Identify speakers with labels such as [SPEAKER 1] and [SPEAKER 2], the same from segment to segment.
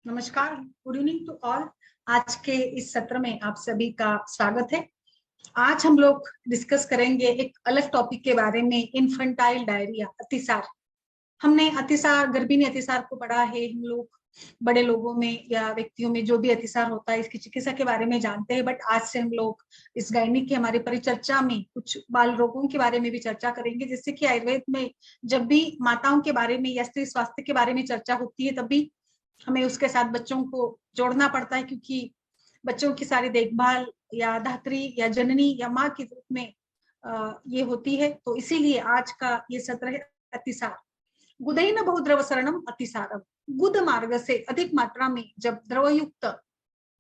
[SPEAKER 1] नमस्कार, good evening to all. आज के इस सत्र में आप सभी का स्वागत है। आज हम लोग डिस्कस करेंगे एक अलग टॉपिक के बारे में, इन्फेंटाइल डायरिया, अतिसार। हमने अतिसार, गर्भिणी अतिसार को पढ़ा है। हम लोग बड़े लोगों में या व्यक्तियों में जो भी अतिसार होता है इसकी चिकित्सा के बारे में जानते हैं, बट आज से हम लोग इस गायनिक की हमारी परिचर्चा में कुछ बाल रोगों के बारे में भी चर्चा करेंगे। जिससे कि आयुर्वेद में जब भी माताओं के बारे में या स्त्री स्वास्थ्य के बारे में चर्चा होती है, तब भी हमें उसके साथ बच्चों को जोड़ना पड़ता है, क्योंकि बच्चों की सारी देखभाल या धात्री या जननी या माँ के रूप में ये होती है। तो इसीलिए आज का ये सत्र है अतिसार। गुदैन बहुद्रव शरणम अतिसारम। गुद मार्ग से अधिक मात्रा में जब द्रवयुक्त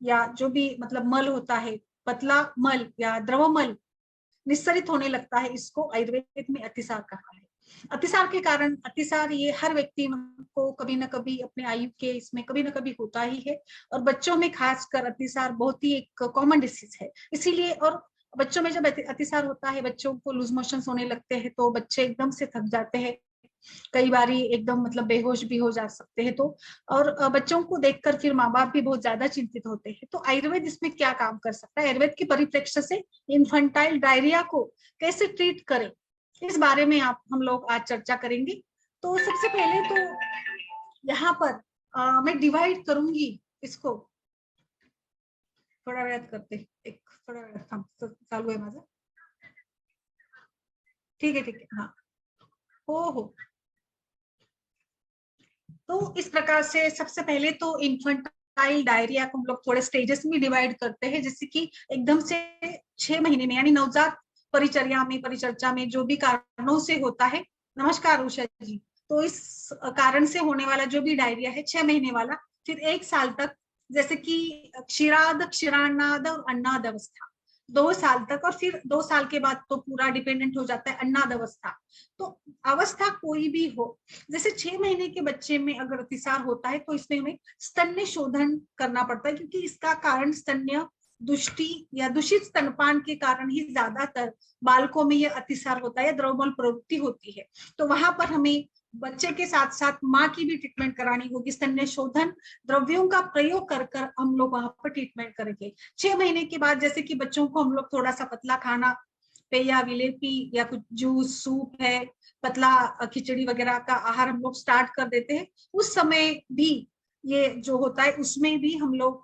[SPEAKER 1] या जो भी मतलब मल होता है, पतला मल या द्रव मल निस्सरित होने लगता है, इसको आयुर्वेद में अतिसार कहा है। अतिसार के कारण, अतिसार ये हर व्यक्ति को कभी ना कभी अपने आयु के इसमें कभी ना कभी होता ही है, और बच्चों में खासकर अतिसार बहुत ही एक कॉमन डिसीज है। इसीलिए, और बच्चों में जब अतिसार होता है, बच्चों को लूज मोशन होने लगते हैं, तो बच्चे एकदम से थक जाते हैं, कई बारी एकदम मतलब बेहोश भी हो जा सकते हैं। तो और बच्चों को देखकर फिर माँ बाप भी बहुत ज्यादा चिंतित होते हैं। तो आयुर्वेद इसमें क्या काम कर सकता है, आयुर्वेद के परिप्रेक्ष्य से इन्फेंटाइल डायरिया को कैसे ट्रीट करें, इस बारे में आप हम लोग आज चर्चा करेंगे। तो सबसे पहले तो यहाँ पर मैं डिवाइड करूंगी इसको। थोड़ा वेट करते, एक थोड़ा चालू है माझा। ठीक है, हाँ, हो। तो इस प्रकार से सबसे पहले तो इन्फेंटाइल डायरिया को हम लोग थोड़े स्टेजेस में डिवाइड करते हैं। जैसे कि एकदम से 6 महीने में, यानी नवजात परिचर्चा में जो भी कारणों से होता है। नमस्कार उषा जी। तो इस कारण से होने वाला जो भी डायरिया है 6 महीने वाला, फिर 1 साल तक, जैसे कि क्षीराद, क्षीरान्नाद और अन्नाद अवस्था, 2 साल तक, और फिर 2 साल के बाद तो पूरा डिपेंडेंट हो जाता है अन्नाद अवस्था। तो अवस्था कोई भी हो, जैसे 6 महीने के बच्चे में अगर अतिसार होता है तो इसमें हमें स्तन्य शोधन करना पड़ता है, क्योंकि इसका कारण स्तन्य दुष्टि या दूषित स्तनपान के कारण ही ज्यादातर बालकों में यह अतिसार होता है या द्रवमल प्रवृत्ति होती है। तो वहां पर हमें बच्चे के साथ साथ माँ की भी ट्रीटमेंट करानी होगी। स्तन्य शोधन द्रव्यों का प्रयोग कर कर हम लोग वहां पर ट्रीटमेंट करेंगे। 6 महीने के बाद जैसे कि बच्चों को हम लोग थोड़ा सा पतला खाना, पेया विलेपी या कुछ जूस, सूप है, पतला खिचड़ी वगैरह का आहार हम लोग स्टार्ट कर देते हैं। उस समय भी ये जो होता है उसमें भी हम लोग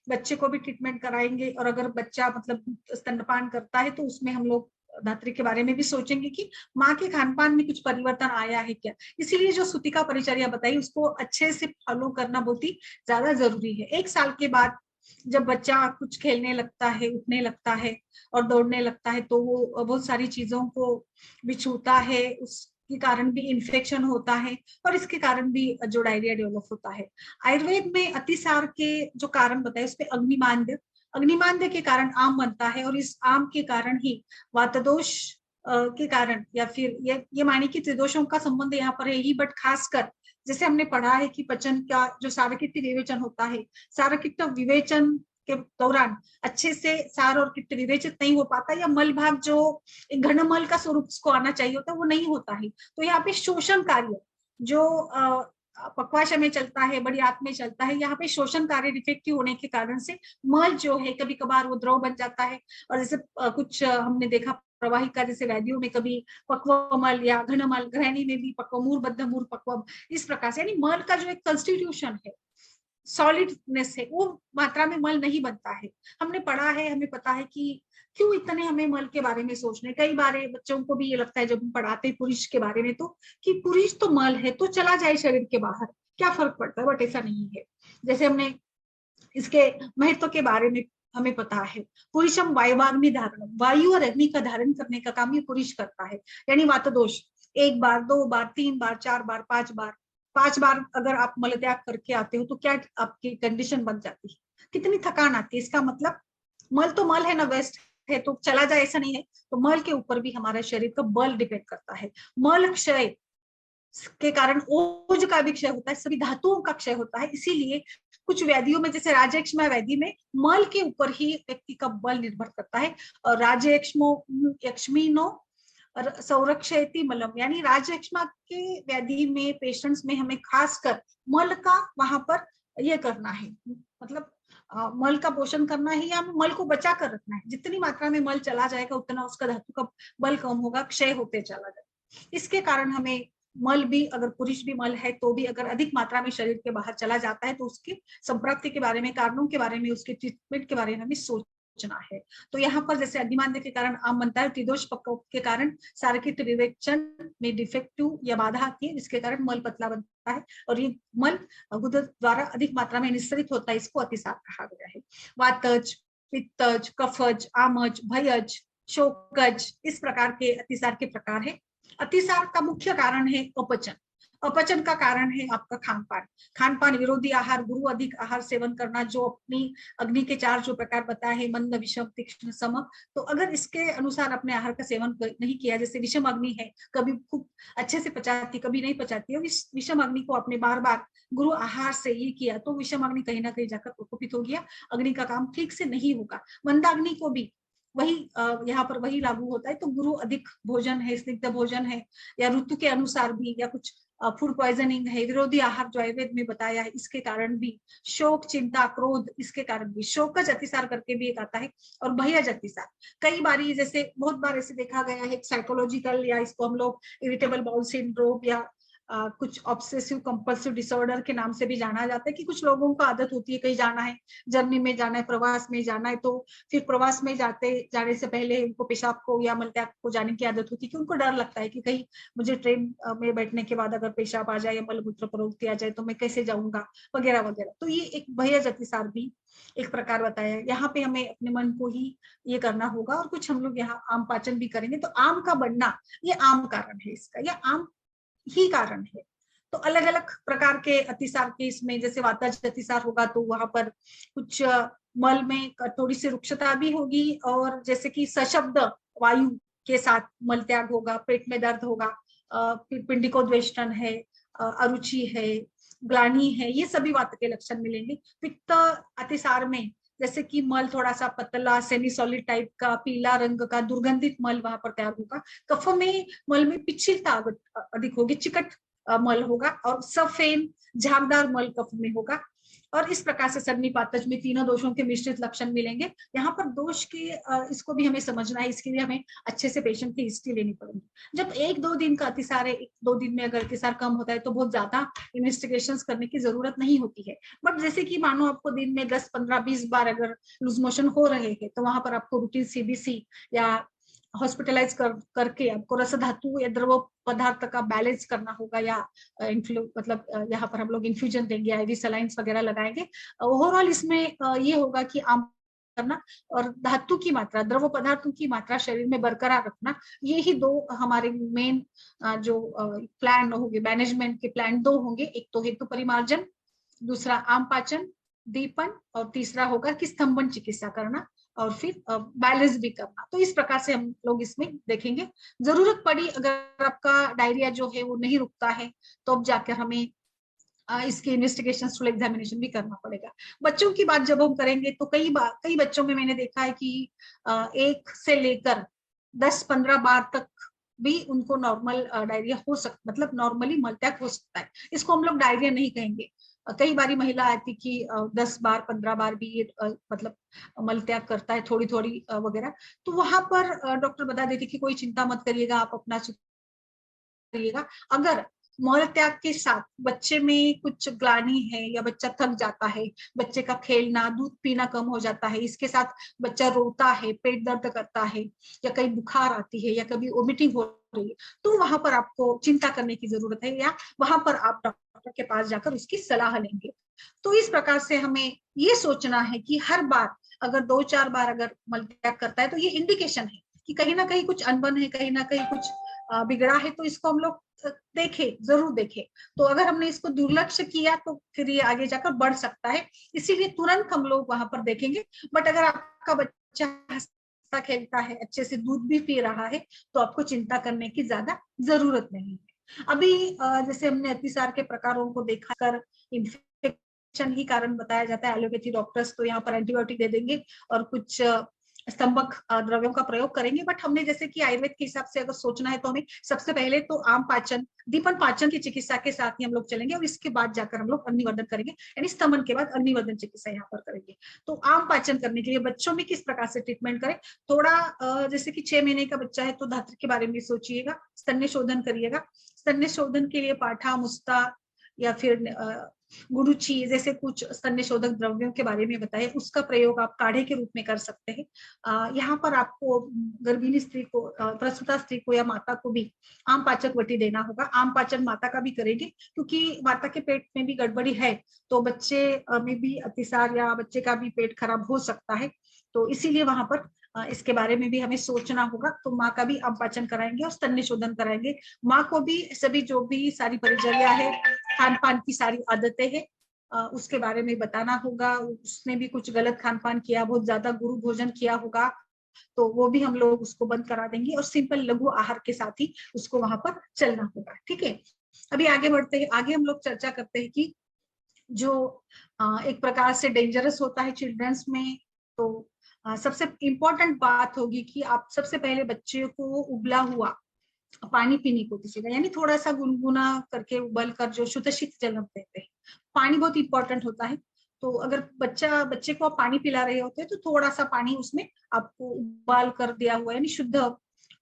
[SPEAKER 1] बच्चे को भी ट्रीटमेंट कराएंगे। और अगर बच्चा मतलब स्तनपान करता है तो उसमें हम लोग धात्री के बारे में भी सोचेंगे कि माँ के खान पान में कुछ परिवर्तन आया है क्या। इसीलिए जो सूतिका परिचर्या बताई उसको अच्छे से फॉलो करना बहुत ही ज्यादा जरूरी है। 1 साल के बाद जब बच्चा कुछ खेलने लगता है, उठने लगता है और दौड़ने लगता है, तो वो बहुत सारी चीजों को भी छूता है, उसके कारण भी इन्फेक्शन होता है, और इसके कारण भी जो डायरिया डेवलप होता है। आयुर्वेद में अतिसार के जो कारण बताए उस पर अग्निमांद्य, अग्निमांद्य के कारण आम बनता है, और इस आम के कारण ही वातदोष के कारण, या फिर ये माने कि त्रिदोषों का संबंध यहाँ पर है ही, बट खासकर जैसे हमने पढ़ा है कि पचन का जो सारकित्त विवेचन होता है, सारकित्त विवेचन के दौरान अच्छे से सार और कित्त विवेचित नहीं हो पाता, या मल भाग जो घनमल का स्वरूप उसको आना चाहिए होता है वो नहीं होता है। तो यहाँ पे शोषण कार्य जो पक्वाशय में चलता है, बड़ी आंत में चलता है, यहाँ पे शोषण कार्य डिफेक्टिव होने के कारण से मल जो है कभी कभार वो द्रव बन जाता है। और जैसे कुछ हमने देखा प्रवाहिका जैसे व्याधियों में कभी पक्वमल या घनमल, ग्रहणी में भी पक्वमूर, बद्धमूर, पक्वम, इस प्रकार से, यानी मल का जो एक कंस्टिट्यूशन है, सॉलिडनेस है, वो मात्रा में मल नहीं बनता है। हमने पढ़ा है, हमें पता है कि क्यों इतने हमें मल के बारे में सोचने। कई बार बच्चों को भी ये लगता है जब हम पढ़ाते हैं पुरुष के बारे में, तो कि पुरुष तो मल है तो चला जाए शरीर के बाहर, क्या फर्क पड़ता है, बट ऐसा नहीं है। जैसे हमने इसके महत्व के बारे में हमें पता है, पुरुषम वायुवाग्नि धारण, वायु और अग्नि का धारण करने का काम ये पुरुष करता है। यानी वातदोष 1 बार, 2 बार, 3 बार, 4 बार, 5 बार, 5 बार अगर आप मल त्याग करके आते हो तो क्या आपकी कंडीशन बन जाती है, कितनी थकान आती है। इसका मतलब मल तो मल है ना, वेस्ट है तो चला जाए ऐसा नहीं है। तो मल के ऊपर भी हमारे शरीर का बल डिपेंड करता है। मल क्षय के कारण ओज का भी क्षय होता है, सभी धातुओं का क्षय होता है। इसीलिए कुछ व्याधियों में, जैसे राजयक्ष्मा व्याधि में मल के ऊपर ही व्यक्ति का बल निर्भर करता है। और यक्ष्मीनो संरक्षयति मलम, यानी राजयक्ष्मा के व्याधि में पेशेंट्स में हमें खासकर मल का वहां पर ये करना है, मतलब मल का पोषण करना है या मल को बचा कर रखना है। जितनी मात्रा में मल चला जाएगा उतना उसका धातु का बल कम होगा, क्षय होते चला जाएगा। इसके कारण हमें मल भी, अगर पुरुष भी मल है तो भी अगर अधिक मात्रा में शरीर के बाहर चला जाता है तो उसकी संप्राप्ति के बारे में, कारणों के बारे में, उसके ट्रीटमेंट के बारे में हमें सोचना है। तो यहाँ पर जैसे अधिमांद्य के कारण आम बनता है, त्रिदोष प्रकोप के कारण सारकित विवेचन में डिफेक्टिव या बाधा आती है, जिसके कारण मल पतला बनता है और ये मल गुदा द्वारा अधिक मात्रा में निस्सरित होता है, इसको अतिसार कहा गया है। वातज, पित्तज, कफज, आमज, भयज, शोकज, इस प्रकार के अतिसार के प्रकार है। अतिसार का मुख्य कारण है अपचन। अपचन का कारण है आपका खान पान। खान पान विरोधी आहार, गुरु अधिक आहार सेवन करना, जो अपनी अग्नि के 4 जो प्रकार बताए हैं, मंद, विषम, तीक्ष्ण, सम, तो अगर इसके अनुसार अपने आहार का सेवन नहीं किया, जैसे विषम अग्नि है, कभी खूब अच्छे से पचाती, कभी नहीं पचाती है, इस विषम अग्नि को आपने बार बार गुरु आहार से ये किया तो विषम अग्नि कहीं ना कहीं जाकर प्रकोपित हो गया, अग्नि का काम ठीक से नहीं होगा। मंदाग्नि को भी वही यहाँ पर वही लागू होता है। तो गुरु अधिक भोजन है, स्निग्ध भोजन है, या ऋतु के अनुसार भी, या कुछ फूड पॉइजनिंग है, विरोधी आहार जो आयुर्वेद में बताया है, इसके कारण भी, शोक, चिंता, क्रोध, इसके कारण भी, शोकज अतिसार करके भी एक आता है, और भयज अतिसार। कई बार जैसे बहुत बार ऐसे देखा गया है, साइकोलॉजिकल, या इसको हम लोग इरिटेबल बाउल सिंड्रोम या कुछ ऑब्सेसिव कंपल्सिव डिसऑर्डर के नाम से भी जाना जाता है, कि कुछ लोगों को आदत होती है, कहीं जाना है, जर्नी में जाना है, प्रवास में जाना है, तो फिर प्रवास में जाने से पहले उनको पेशाब को या मलत्याग को जाने की आदत होती है, कि उनको डर लगता है कि कहीं मुझे ट्रेन में बैठने के बाद अगर पेशाब आ जाए या मलमूत्र प्रवृत्ति आ जाए तो मैं कैसे जाऊंगा, वगैरह वगैरह। तो ये एक भयज अतिसार भी एक प्रकार बताया। यहाँ पे हमें अपने मन को ही ये करना होगा, और कुछ हम लोग यहाँ आम पाचन भी करेंगे। तो आम का बढ़ना, ये आम कारण है इसका, या आम ही कारण है। तो अलग अलग प्रकार के अतिसार के इसमें, जैसे वातज अतिसार होगा तो वहां पर कुछ मल में थोड़ी सी रुक्षता भी होगी, और जैसे कि सशब्द वायु के साथ मल त्याग होगा, पेट में दर्द होगा, पिंडिकोद्वेष्टन है, अरुचि है, ग्लानि है, ये सभी वात के लक्षण मिलेंगे। पित्त अतिसार में जैसे कि मल थोड़ा सा पतला, सेमी सॉलिड टाइप का, पीला रंग का, दुर्गंधित मल वहां पर तैयार होगा। कफ में मल में पिछलता अधिक होगी, चिकट मल होगा, और सफेद झागदार मल कफ में होगा। और इस प्रकार से सन्निपातज में तीनों दोषों के मिश्रित लक्षण मिलेंगे। यहाँ पर दोष के इसको भी हमें समझना है, इसके लिए हमें अच्छे से पेशेंट की हिस्ट्री लेनी पड़ेगी। जब 1-2 दिन का अतिसार है, 1-2 दिन में अगर अतिसार कम होता है तो बहुत ज्यादा इन्वेस्टिगेशंस करने की जरूरत नहीं होती है। बट जैसे कि मानो आपको दिन में 10, 15, 20 बार अगर लूज मोशन हो रहे हैं, तो वहां पर आपको रूटीन सीबीसी या हॉस्पिटलाइज करके आपको रस धातु या द्रव पदार्थ का बैलेंस करना होगा, या मतलब यहाँ पर हम लोग इन्फ्यूजन देंगे, आईवी सलाइंस वगैरह लगाएंगे। ओवरऑल इसमें ये होगा कि आम करना और धातु की मात्रा, द्रव पदार्थों की मात्रा शरीर में बरकरार रखना, ये ही 2 हमारे मेन जो प्लान होंगे, मैनेजमेंट के प्लान 2 होंगे। एक तो हेतु परिमार्जन, दूसरा आम पाचन, दीपन, और तीसरा होगा कि स्तंभन चिकित्सा करना, और फिर बैलेंस भी करना। तो इस प्रकार से हम लोग इसमें देखेंगे। जरूरत पड़ी अगर आपका डायरिया जो है वो नहीं रुकता है, तो अब जाकर हमें इसके इन्वेस्टिगेशन थ्रू एग्जामिनेशन भी करना पड़ेगा। बच्चों की बात जब हम करेंगे तो कई बच्चों में मैंने देखा है कि 1 से लेकर 10-15 बार तक भी उनको नॉर्मल डायरिया हो सकता, मतलब नॉर्मली मलत्याग हो सकता है। इसको हम लोग डायरिया नहीं कहेंगे। कई बारी महिला आती कि 10 बार 15 बार भी ये मतलब मलत्याग करता है, थोड़ी थोड़ी वगैरह। तो वहां पर डॉक्टर बता देते कि कोई चिंता मत करिएगा, आप अपना करिएगा। अगर मल त्याग के साथ बच्चे में कुछ ग्लानि है, या बच्चा थक जाता है, बच्चे का खेलना, दूध पीना कम हो जाता है, इसके साथ बच्चा रोता है, पेट दर्द करता है, या कहीं बुखार आती है, या कभी वोमिटिंग हो रही है, तो वहां पर आपको चिंता करने की जरूरत है, या वहां पर आप डॉक्टर के पास जाकर उसकी सलाह लेंगे। तो इस प्रकार से हमें ये सोचना है कि हर बार अगर 2-4 बार अगर मल त्याग करता है तो ये इंडिकेशन है कि कहीं ना कहीं कुछ अनबन है, कहीं ना कहीं कुछ बिगड़ा है। तो इसको हम लोग देखें, जरूर देखें। तो अगर हमने इसको दुर्लक्ष्य किया तो फिर ये आगे जाकर बढ़ सकता है, इसीलिए तुरंत हम लोग वहां पर देखेंगे। बट अगर आपका बच्चा हंसता खेलता है, अच्छे से दूध भी पी रहा है, तो आपको चिंता करने की ज्यादा जरूरत नहीं है। अभी जैसे हमने अतिसार के प्रकारों को देखा कर इन्फेक्शन ही कारण बताया जाता है, एलोपैथी डॉक्टर्स तो यहाँ पर एंटीबायोटिक दे देंगे और कुछ स्तंभक द्रव्यों का प्रयोग करेंगे। बट हमने जैसे कि आयुर्वेद के हिसाब से अगर सोचना है तो हमें सबसे पहले तो आम पाचन, दीपन पाचन की चिकित्सा के साथ ही हम लोग चलेंगे और इसके बाद जाकर हम लोग अग्निवर्धन करेंगे, यानी स्तमन के बाद अग्निवर्धन चिकित्सा यहाँ पर करेंगे। तो आम पाचन करने के लिए बच्चों में किस प्रकार से ट्रीटमेंट करें, थोड़ा जैसे कि 6 महीने का बच्चा है तो धात्र के बारे में सोचिएगा, स्तन्य शोधन करिएगा। स्तन्य शोधन के लिए पाठा, मुस्ता या फिर गुरुची जैसे कुछ स्तन्य शोधक द्रव्यों के बारे में बताए, उसका प्रयोग आप काढ़े के रूप में कर सकते हैं। यहाँ पर आपको गर्भिणी स्त्री को, प्रसूता स्त्री को या माता को भी आम पाचक वटी देना होगा। आम पाचन माता का भी करेंगे क्योंकि माता के पेट में भी गड़बड़ी है तो बच्चे में भी अतिसार या बच्चे का भी पेट खराब हो सकता है, तो इसीलिए वहां पर इसके बारे में भी हमें सोचना होगा। तो माँ का भी आम पाचन कराएंगे और स्तन्य शोधन कराएंगे। माँ को भी सभी जो भी सारी परिचर्या है, खान पान की सारी आदतें हैं, उसके बारे में बताना होगा। उसने भी कुछ गलत खान पान किया, बहुत ज्यादा गुरु भोजन किया होगा तो वो भी हम लोग उसको बंद करा देंगे और सिंपल लघु आहार के साथ ही उसको वहां पर चलना होगा। ठीक है, अभी आगे बढ़ते हैं। आगे हम लोग चर्चा करते हैं कि जो एक प्रकार से डेंजरस होता है चिल्ड्रंस में, तो सबसे इम्पोर्टेंट बात होगी कि आप सबसे पहले बच्चे को उबला हुआ पानी पीने को दीजिएगा, यानी थोड़ा सा गुनगुना करके उबल कर जो शुद्ध शीत जल देते हैं, पानी बहुत इंपॉर्टेंट होता है। तो अगर बच्चे को आप पानी पिला रहे होते हैं तो थोड़ा सा पानी उसमें आपको उबाल कर दिया हुआ यानी शुद्ध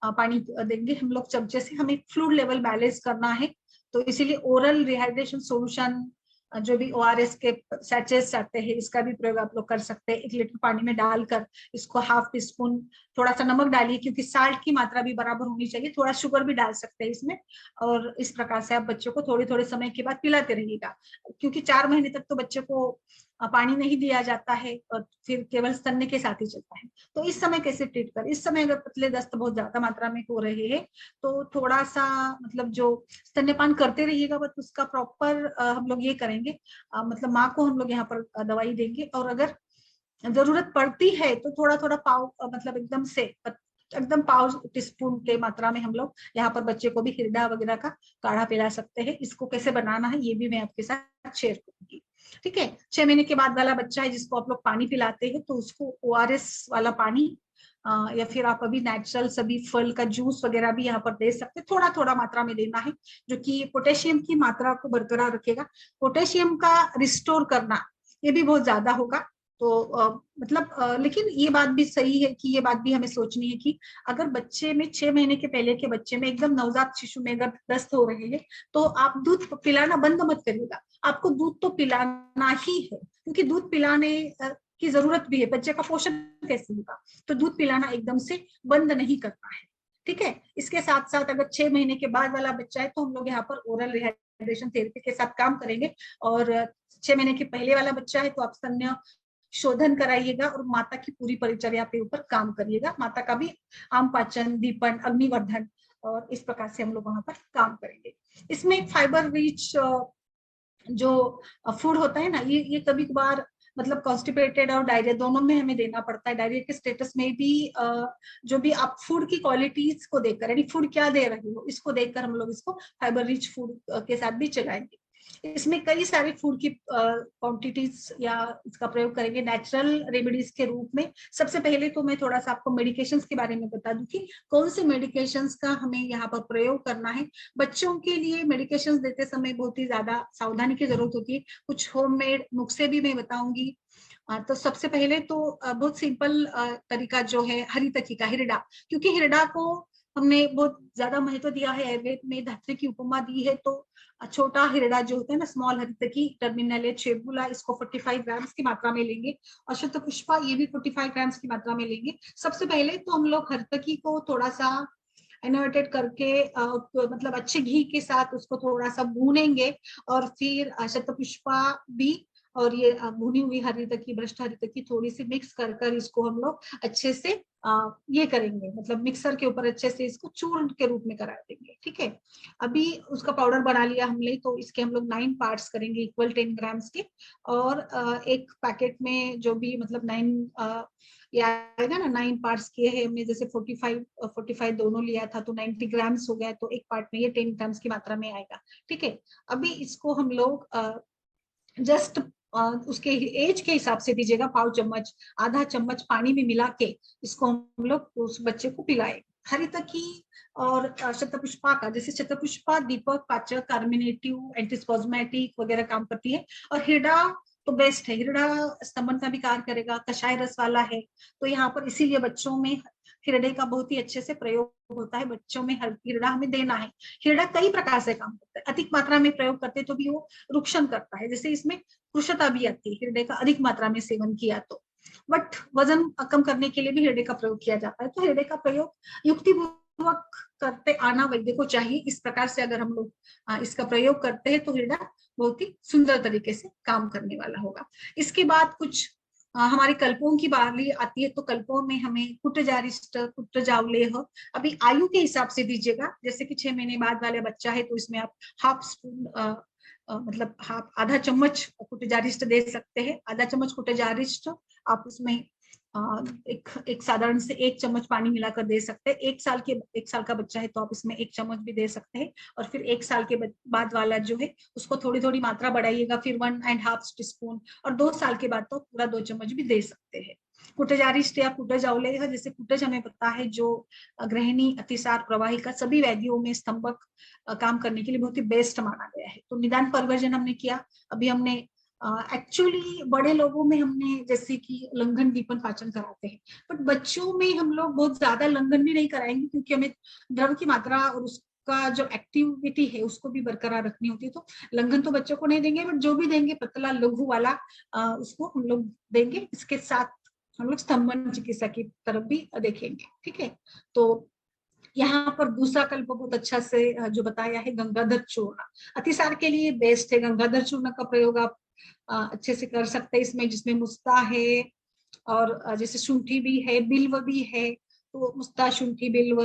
[SPEAKER 1] पानी देंगे हम लोग चमचे से। हमें फ्लूइड लेवल बैलेंस करना है तो इसीलिए ओरल रिहाइड्रेशन सॉल्यूशन, जो भी ORS के सैचेस आते हैं, इसका भी प्रयोग आप लोग कर सकते हैं। 1 लीटर पानी में डालकर इसको ½ टीस्पून थोड़ा सा नमक डालिए क्योंकि साल्ट की मात्रा भी बराबर होनी चाहिए, थोड़ा शुगर भी डाल सकते हैं इसमें। और इस प्रकार से आप बच्चों को थोड़े थोड़े समय के बाद पिलाते रहिएगा क्योंकि 4 महीने तक तो बच्चे को पानी नहीं दिया जाता है और फिर केवल स्तन्य के साथ ही चलता है। तो इस समय कैसे ट्रीट कर, इस समय अगर पतले दस्त बहुत ज्यादा मात्रा में हो रहे हैं तो थोड़ा सा मतलब जो स्तन्यपान करते रहिएगा, बट उसका प्रॉपर हम लोग ये करेंगे, मतलब माँ को हम लोग यहाँ पर दवाई देंगे और अगर जरूरत पड़ती है तो थोड़ा थोड़ा पाव मतलब एकदम पाव टीस्पून के मात्रा में हम लोग यहाँ पर बच्चे को भी हिरडा वगैरह का काढ़ा पिला सकते हैं। इसको कैसे बनाना है ये भी मैं आपके साथ शेयर करूंगी। ठीक है, 6 महीने के बाद वाला बच्चा है जिसको आप लोग पानी पिलाते हैं तो उसको ORS वाला पानी या फिर आप अभी नेचुरल सभी फल का जूस वगैरह भी यहाँ पर दे सकते हैं। थोड़ा थोड़ा मात्रा में देना है जो कि पोटेशियम की मात्रा को बरकरार रखेगा। पोटेशियम का रिस्टोर करना ये भी बहुत ज्यादा होगा। तो लेकिन ये बात भी सही है कि ये बात भी हमें सोचनी है कि अगर बच्चे में 6 महीने के पहले के बच्चे में एकदम नवजात शिशु में अगर दस्त हो रहे हैं तो आप दूध पिलाना बंद मत करिएगा। आपको दूध तो पिलाना ही है क्योंकि दूध पिलाने की जरूरत भी है, बच्चे का पोषण कैसे होगा, तो दूध पिलाना एकदम से बंद नहीं करना है। ठीक है, इसके साथ साथ अगर 6 महीने के बाद वाला बच्चा है तो हम लोग यहाँ पर ओरल रिहाइड्रेशन थेरेपी के साथ काम करेंगे। और 6 महीने के पहले वाला बच्चा है तो आप स्तन्य शोधन कराइएगा और माता की पूरी परिचर्या पे ऊपर काम करिएगा। माता का भी आम पाचन, दीपन, अग्निवर्धन और इस प्रकार से हम लोग वहां पर काम करेंगे। इसमें फाइबर रिच जो फूड होता है ना, ये कभी कभार मतलब कॉन्स्टिपेटेड और डायरिया दोनों में हमें देना पड़ता है। डायरिया के स्टेटस में भी जो भी आप फूड की क्वालिटीज को देखकर, यानी फूड क्या दे रहे हो इसको देखकर हम लोग इसको फाइबर रिच फूड के साथ भी चलाएंगे। इसमें कई सारे फूड की क्वांटिटीज या इसका प्रयोग करेंगे नेचुरल रेमेडीज के रूप में। सबसे पहले तो मैं थोड़ा सा आपको मेडिकेशंस के बारे में बता दूं कि कौन से मेडिकेशंस का हमें यहाँ पर प्रयोग करना है। बच्चों के लिए मेडिकेशंस देते समय बहुत ही ज्यादा सावधानी की जरूरत होती है। कुछ होममेड नुस्खे भी मैं बताऊंगी। तो सबसे पहले तो बहुत सिंपल तरीका जो है हरितकी का हिरडा, क्योंकि हिरडा को हमने बहुत ज्यादा महत्व दिया है, आयुर्वेद में धात्री की उपमा दी है। तो छोटा हिरडा जो होता है ना, स्मॉल हरितकी टर्मिनल चेबुला, इसको 45 ग्राम्स की मात्रा में लेंगे। और शतपुष्पा ये भी 45 ग्राम्स की मात्रा में लेंगे। सबसे पहले तो हम लोग हरितकी को थोड़ा सा एनोवेटेड करके मतलब अच्छे घी के साथ उसको थोड़ा सा भूनेंगे और फिर शतपुष्पा भी और ये भुनी हुई हरितकी, भ्रष्ट हरितकी थोड़ी सी मिक्स कर कर इसको हम लोग अच्छे से ये करेंगे, मतलब मिक्सर के ऊपर अच्छे से इसको चूर्ण के रूप में करा देंगे। ठीक है, अभी उसका पाउडर बना लिया हमने तो इसके हम लोग 9 पार्ट्स करेंगे इक्वल 10 ग्राम्स के। और एक पैकेट में जो भी मतलब 9 ये आएगा ना, 9 पार्ट्स किए हैं हमने, जैसे 45 दोनों लिया था तो 90 ग्राम्स हो गया, तो एक पार्ट में ये 10 ग्राम्स की मात्रा में आएगा। ठीक है, अभी इसको हम लोग जस्ट उसके एज के हिसाब से दीजिएगा, पाव चम्मच, आधा चम्मच पानी में मिला के इसको हम लोग उस बच्चे को पिलाए। हरितकी और शतपुष्पा का, जैसे शतपुष्पा दीपक पाचक, कार्मिनेटिव, एंटीस्पॉज्मेटिक वगैरह काम करती है। और हिरडा तो बेस्ट है, हिरडा स्तंभन का भी कार्य करेगा, कषाय रस वाला है। तो यहाँ पर इसीलिए बच्चों में हिरडे का बहुत ही अच्छे से प्रयोग होता है, बच्चों में हिरडा हमें देना है। हिरडा कई प्रकार से काम करता है, अधिक मात्रा में प्रयोग करते तो भी वो रुक्षण करता है, जैसे इसमें कृशता भी आती है हिरडे का अधिक मात्रा में सेवन किया तो। बट वजन कम करने के लिए भी हिरडे का प्रयोग किया जाता है। तो हिरडे का प्रयोग युक्तिपूर्वक करते आना वैद्य को चाहिए। इस प्रकार से अगर हम लोग इसका प्रयोग करते हैं तो हिरडा बहुत ही सुंदर तरीके से काम करने वाला होगा। इसके बाद कुछ हमारे कल्पों की बारी आती है, तो कल्पों में हमें कुटजारिष्ट, कुटजावलेह अभी आयु के हिसाब से दीजिएगा। जैसे कि 6 महीने बाद वाला बच्चा है तो इसमें आप हाफ स्पून मतलब हाफ आधा चम्मच कुटजारिष्ट दे सकते हैं। आधा चम्मच कुटजारिष्ट आप उसमें एक साधारण से 1 चम्मच पानी मिलाकर दे सकते हैं। 1 साल का बच्चा है तो आप इसमें 1 चम्मच भी दे सकते हैं। और फिर 1 साल के बाद वाला जो है उसको थोड़ी थोड़ी मात्रा बढ़ाइएगा, फिर 1.5 टीस्पून, और 2 साल के बाद तो पूरा 2 चम्मच भी दे सकते हैं। कुटजारिष्ट या कुटज अवलेह, जैसे कुटज हमें पता है जो गृहिणी, अतिसार, प्रवाहिका सभी व्याधियों में स्तंभक काम करने के लिए बहुत ही बेस्ट माना गया है। तो निदान परिवर्जन हमने किया। अभी हमने एक्चुअली बड़े लोगों में हमने जैसे कि लंघन दीपन पाचन कराते हैं, बट बच्चों में हम लोग बहुत ज्यादा लंघन भी नहीं कराएंगे, क्योंकि हमें द्रव की मात्रा और उसका जो एक्टिविटी है उसको भी बरकरार रखनी होती है। तो लंघन तो बच्चों को नहीं देंगे, बट जो भी देंगे पतला लघु वाला उसको हम लोग देंगे। इसके साथ हम लोग स्तंभन चिकित्सा की तरफ भी देखेंगे। ठीक है, तो यहाँ पर दूसरा कल्प बहुत अच्छा से जो बताया है, गंगाधर चूर्ण अतिसार के लिए बेस्ट है। गंगाधर चूर्ण का प्रयोग आप अच्छे से कर सकते हैं इसमें, जिसमें मुस्ता है और जैसे शुंठी भी है, बिल्व भी है। तो मुस्ता, शुंठी, बिल्व,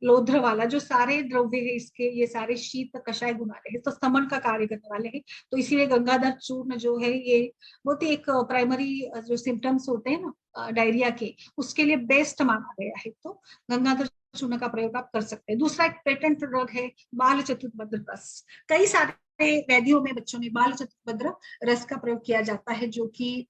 [SPEAKER 1] लोध्र वाला जो सारे द्रव्य है इसके, ये सारे शीत कषाय गुण वाले हैं, तो स्तमन का कार्य करने वाले हैं। तो इसीलिए गंगाधर चूर्ण जो है ये बहुत ही एक प्राइमरी जो सिम्टम्स होते हैं ना डायरिया के, उसके लिए बेस्ट माना गया है। तो गंगाधर चूर्ण का प्रयोग आप कर सकते हैं। दूसरा एक पेटेंट ड्रग है बाल चतुर्भद्र रस। कई सारे व्याधियों में बच्चों में बाल चतुर्भद्र रस का प्रयोग किया जाता है, जो कि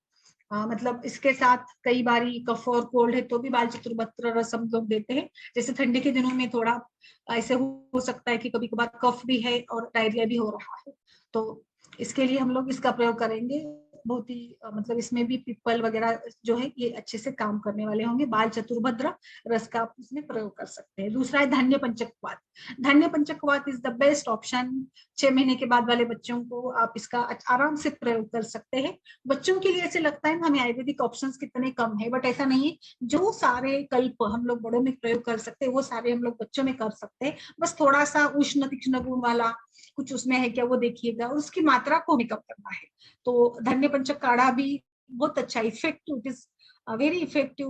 [SPEAKER 1] मतलब इसके साथ कई बारी कफ और कोल्ड है तो भी बाल चतुर्भद्र रस हम लोग देते हैं। जैसे ठंडी के दिनों में थोड़ा ऐसे हो सकता है कि कभी कभार कफ भी है और डायरिया भी हो रहा है, तो इसके लिए हम लोग इसका प्रयोग करेंगे। बहुत ही मतलब इसमें भी पीपल वगैरह जो है ये अच्छे से काम करने वाले होंगे। बाल चतुर्भद्र रस का आप इसमें प्रयोग कर सकते हैं। दूसरा है धान्य पंचकवात। धान्य पंचकवात इज द बेस्ट ऑप्शन। 6 महीने के बाद वाले बच्चों को आप इसका आराम से प्रयोग कर सकते हैं। बच्चों के लिए ऐसे लगता है हमें आयुर्वेदिक ऑप्शंस कितने कम है, बट ऐसा नहीं है। जो सारे कल्प हम लोग बड़ों में प्रयोग कर सकते हैं वो सारे हम लोग बच्चों में कर सकते हैं। बस थोड़ा सा उष्ण तीक्ष्ण गुण वाला कुछ उसमें है क्या वो देखिएगा, और उसकी मात्रा को हमें कम करना है। तो धान्य पंचक काढ़ा भी बहुत अच्छा effective, it is very effective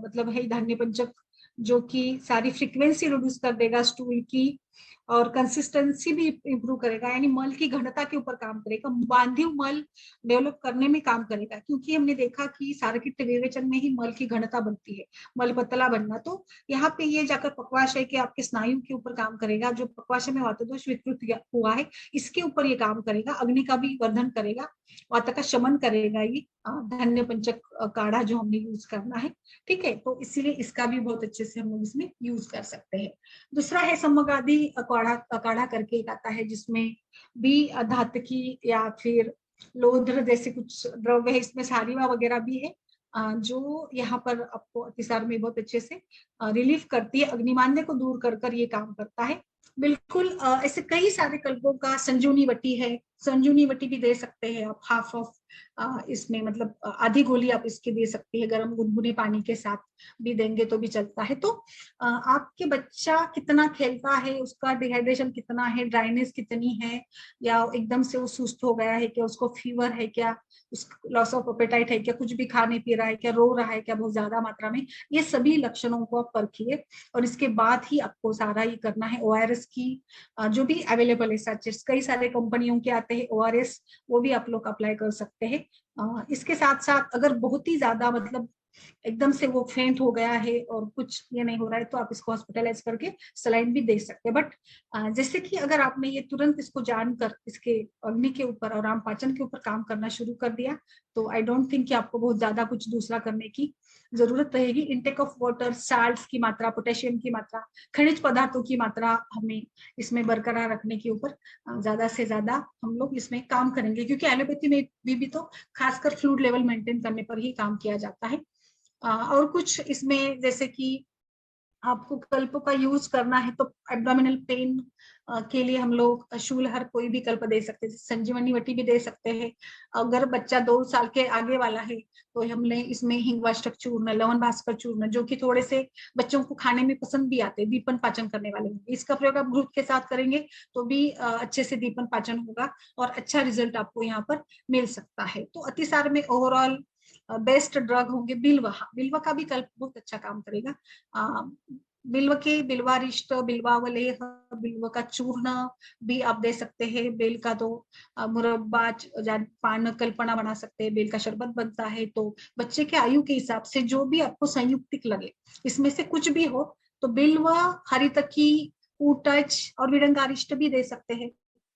[SPEAKER 1] मतलब है धान्य पंचक, जो कि सारी फ्रीक्वेंसी रिड्यूस कर देगा स्टूल की, और कंसिस्टेंसी भी इंप्रूव करेगा, यानी मल की घनता के ऊपर काम करेगा, बांधिव मल डेवलप करने में काम करेगा। क्योंकि हमने देखा कि सारकित विवेचन में ही मल की घनता बनती है, मल पतला बनना। तो यहाँ पे ये जाकर पक्वाशय के आपके स्नायु के ऊपर काम करेगा। जो पक्वाशय में वातदोष विकृत हुआ है इसके ऊपर ये काम करेगा, अग्नि का भी वर्धन करेगा, वात का शमन करेगा ये धान्य पंचक काढ़ा जो हमने यूज करना है। ठीक है, तो इसीलिए इसका भी बहुत अच्छे से हम लोग इसमें यूज कर सकते हैं। दूसरा है सम्मगादि काढ़ा करके एक आता है, जिसमें भी धातकी या फिर लोध्र जैसे कुछ द्रव्य है, इसमें सारिवा वगैरह भी है, जो यहाँ पर आपको अतिसार में बहुत अच्छे से रिलीफ करती है, अग्निमान्य को दूर कर कर ये काम करता है। बिल्कुल ऐसे कई सारे कल्पों का, संजीवनी वटी है, संजीवनी वटी भी दे सकते हैं आप, हाफ ऑफ इसमें मतलब आधी गोली आप इसके दे सकती है, गर्म गुनगुने पानी के साथ भी देंगे तो भी चलता है। तो आपके बच्चा कितना खेलता है, उसका डिहाइड्रेशन कितना है, ड्राइनेस कितनी है, या एकदम से वो सुस्त हो गया है क्या, उसको फीवर है क्या, लॉस ऑफ एपेटाइट है क्या, कुछ भी खाने पी रहा है क्या, रो रहा है क्या बहुत ज्यादा मात्रा में, ये सभी लक्षणों को आप परखिए। और इसके बाद ही आपको सारा ये करना है। ORS की जो भी अवेलेबल है, सचेस कई सारे कंपनियों के आते हैं ORS, वो भी आप लोग अप्लाई कर सकते हैं। इसके साथ साथ अगर बहुत ही ज्यादा मतलब एकदम से वो फेंट हो गया है और कुछ ये नहीं हो रहा है, तो आप इसको हॉस्पिटलाइज करके सलाइन भी दे सकते हैं। बट जैसे कि अगर आपने ये तुरंत इसको जानकर इसके अग्नि के ऊपर और आम पाचन के ऊपर काम करना शुरू कर दिया, तो आई डोंट थिंक कि आपको बहुत ज्यादा कुछ दूसरा करने की जरूरत रहेगी। इनटेक ऑफ वाटर, साल्ट की मात्रा, पोटेशियम की मात्रा, खनिज पदार्थों की मात्रा हमें इसमें बरकरार रखने के ऊपर ज्यादा से ज्यादा हम लोग इसमें काम करेंगे, क्योंकि एलोपैथी में भी तो खासकर फ्लूइड लेवल मेंटेन करने पर ही काम किया जाता है। और कुछ इसमें जैसे कि आपको कल्प का यूज करना है तो एब्डोमिनल पेन के लिए हम लोग शूलहर कोई भी कल्प दे सकते हैं, संजीवनी वटी भी दे सकते हैं। अगर बच्चा 2 साल के आगे वाला है तो हमने इसमें हिंगवाष्टक चूर्ण, लवण भास्कर चूर्ण, जो कि थोड़े से बच्चों को खाने में पसंद भी आते हैं, दीपन पाचन करने वाले होंगे, इसका प्रयोग आप ग्रुप के साथ करेंगे तो भी अच्छे से दीपन पाचन होगा और अच्छा रिजल्ट आपको यहाँ पर मिल सकता है। तो अतिसार में ओवरऑल बेस्ट ड्रग होंगे बिल्वा। बिल्वा का भी कल्प बहुत अच्छा काम करेगा। बिल्व के बिल्वारिष्ट, बिल्वावलेह, बिल्व का चूर्ण भी आप दे सकते हैं। बेल का तो मुरब्बा, पान कल्पना बना सकते हैं, बेल का शरबत बनता है। तो बच्चे के आयु के हिसाब से जो भी आपको संयुक्तिक लगे, इसमें से कुछ भी हो, तो बिल्व, हरितकी, ऊटच और विडंगारिष्ट भी दे सकते हैं।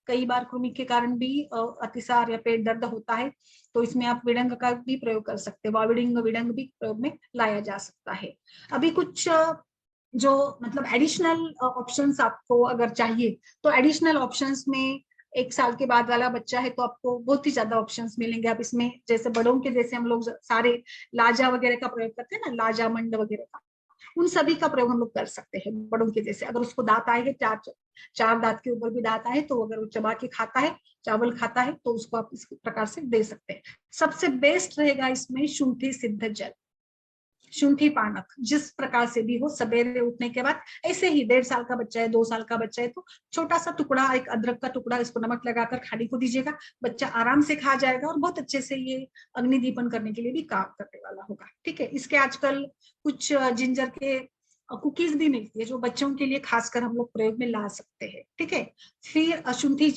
[SPEAKER 1] कई बार कृमि के कारण भी अतिसार या पेट दर्द होता है, तो इसमें आप विडंग का भी प्रयोग कर सकते हैं। वाविडिंग विडंग भी प्रयोग में लाया जा सकता है। अभी कुछ जो मतलब एडिशनल ऑप्शंस आपको अगर चाहिए, तो एडिशनल ऑप्शंस में 1 साल के बाद वाला बच्चा है तो आपको बहुत ही ज्यादा ऑप्शंस मिलेंगे। आप इसमें जैसे बड़ों के जैसे हम लोग सारे लाजा वगैरह का प्रयोग करते हैं ना, लाजा मंड वगैरह का, उन सभी का प्रयोग हम लोग कर सकते हैं बड़ों के जैसे। अगर उसको दांत आए, चार चार दांत के ऊपर भी दांत आए, तो अगर वो चबा के खाता है, चावल खाता है, तो उसको आप इस प्रकार से दे सकते हैं। सबसे बेस्ट रहेगा इसमें शुंठी सिद्ध जल, शुंठी पानक, जिस प्रकार से भी हो, सवेरे उठने के बाद ऐसे ही 1.5 साल का बच्चा है, 2 साल का बच्चा है, तो छोटा सा टुकड़ा, एक अदरक का टुकड़ा, इसको नमक लगाकर खाने को दीजिएगा, बच्चा आराम से खा जाएगा और बहुत अच्छे से ये अग्नि दीपन करने के लिए भी काम करने वाला होगा। ठीक है। इसके आजकल कुछ जिंजर के कुकीज भी मिलती है, जो बच्चों के लिए खासकर हम लोग प्रयोग में ला सकते हैं। ठीक है। फिर शुंठी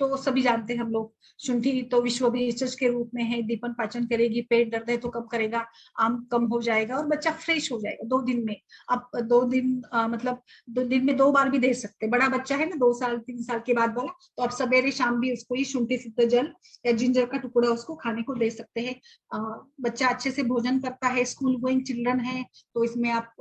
[SPEAKER 1] तो सभी जानते हैं हम लोग, शुंठी तो विश्व भेषज के रूप में है, दीपन पाचन करेगी, पेट दर्द है तो कम करेगा, आम कम हो जाएगा और बच्चा फ्रेश हो जाएगा 2 दिन में। आप 2 दिन मतलब 2 दिन में 2 बार भी दे सकते हैं। बड़ा बच्चा है ना, 2 साल 3 साल के बाद वाला, तो आप सवेरे शाम भी उसको ही शुंठी सिद्ध जल या जिंजर का टुकड़ा उसको खाने को दे सकते हैं। बच्चा अच्छे से भोजन करता है, स्कूल गोइंग चिल्ड्रन है, तो इसमें आप